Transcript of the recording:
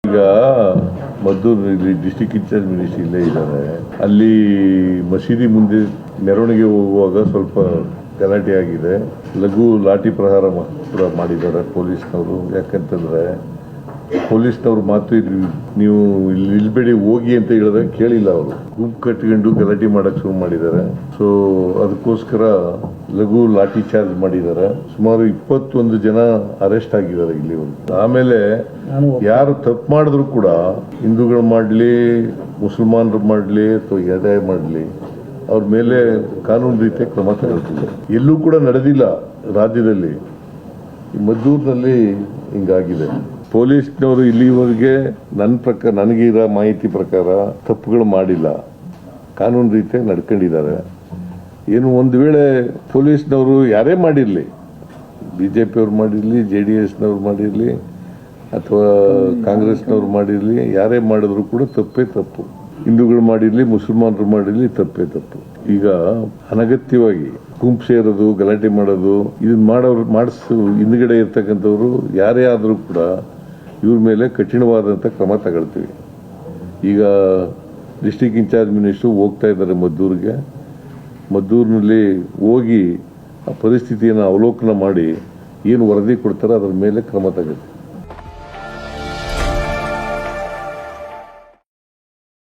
ಈಗ Maddur district incharge minister ಇಲ್ಲೇ ಇದ್ದಾರೆ. ಅಲ್ಲಿ ಮಸೀದಿ ಮುಂದೆ ಮೆರವಣಿಗೆ ಹೋಗುವಾಗ ಸ್ವಲ್ಪ ಗಲಾಟೆ ಆಗಿದೆ. ಲಘು ಲಾಠಿ ಪ್ರಹಾರ ಕೂಡ ಮಾಡಿದ್ದಾರೆ ಪೊಲೀಸ್ನವರು. ಯಾಕಂತಂದ್ರೆ ಪೊಲೀಸ್ನವ್ರ ಮಾತು ನೀವು ಇಲ್ಲಿ ನಿಲ್ಬೇಡಿ ಹೋಗಿ ಅಂತ ಹೇಳಿದಾಗ ಕೇಳಿಲ್ಲ. ಅವರು ಗುಂಪು ಕಟ್ಕೊಂಡು ಗಲಾಟೆ ಮಾಡಕ್ ಶುರು ಮಾಡಿದ್ದಾರೆ. ಸೊ ಅದಕ್ಕೋಸ್ಕರ ಲಘು ಲಾಠಿ ಚಾರ್ಜ್ ಮಾಡಿದ್ದಾರೆ. ಸುಮಾರು 21 ಜನ ಅರೆಸ್ಟ್ ಆಗಿದ್ದಾರೆ ಇಲ್ಲಿವರೆಗೂ. ಆಮೇಲೆ ಯಾರು ತಪ್ಪು ಮಾಡಿದ್ರು ಕೂಡ ಹಿಂದೂಗಳು ಮಾಡಲಿ ಮುಸಲ್ಮಾನರು ಮಾಡಲಿ ಅಥವಾ ಯಾರೇ ಮಾಡಲಿ ಅವ್ರ ಮೇಲೆ ಕಾನೂನು ರೀತಿಯ ಕ್ರಮ ತಗೊಳ್ತೀವಿ. ಎಲ್ಲೂ ಕೂಡ ನಡೆದಿಲ್ಲ ರಾಜ್ಯದಲ್ಲಿ. ಮದ್ದೂರಿನಲ್ಲಿ ಹಿಂಗಾಗಿದೆ. ಪೊಲೀಸ್ನವರು ಇಲ್ಲಿವರೆಗೆ ನನಗಿರೋ ಮಾಹಿತಿ ಪ್ರಕಾರ ತಪ್ಪುಗಳು ಮಾಡಿಲ್ಲ, ಕಾನೂನು ರೀತಿಯಾಗಿ ನಡ್ಕೊಂಡಿದ್ದಾರೆ. ಏನು ಒಂದು ವೇಳೆ ಪೊಲೀಸ್ನವರು ಯಾರೇ ಮಾಡಿರಲಿ, BJP ಅವ್ರು ಮಾಡಿರಲಿ, JDSನವ್ರು ಮಾಡಿರಲಿ ಅಥವಾ ಕಾಂಗ್ರೆಸ್ನವ್ರು ಮಾಡಿರಲಿ, ಯಾರೇ ಮಾಡಿದ್ರು ಕೂಡ ತಪ್ಪೇ ತಪ್ಪು. ಹಿಂದೂಗಳು ಮಾಡಿರಲಿ ಮುಸಲ್ಮಾನರು ಮಾಡಿರಲಿ ತಪ್ಪೇ ತಪ್ಪು. ಈಗ ಅನಗತ್ಯವಾಗಿ ಗುಂಪು ಸೇರೋದು, ಗಲಾಟೆ ಮಾಡೋದು, ಇದನ್ನ ಮಾಡಿಸು ಹಿಂದ್ಗಡೆ ಇರ್ತಕ್ಕಂಥವ್ರು ಯಾರೇ ಆದರೂ ಕೂಡ ಇವ್ರ ಮೇಲೆ ಕಠಿಣವಾದಂಥ ಕ್ರಮ ತಗೊಳ್ತೀವಿ. ಈಗ ಡಿಸ್ಟಿಕ್ ಇನ್ಚಾರ್ಜ್ ಮಿನಿಸ್ಟ್ರು ಹೋಗ್ತಾ ಇದ್ದಾರೆ ಮದ್ದೂರಿಗೆ. ಮದ್ದೂರಿನಲ್ಲಿ ಹೋಗಿ ಆ ಪರಿಸ್ಥಿತಿಯನ್ನು ಅವಲೋಕನ ಮಾಡಿ ಏನು ವರದಿ ಕೊಡ್ತಾರೋ ಅದ್ರ ಮೇಲೆ ಕ್ರಮ ತಗೊಳ್ತೀವಿ.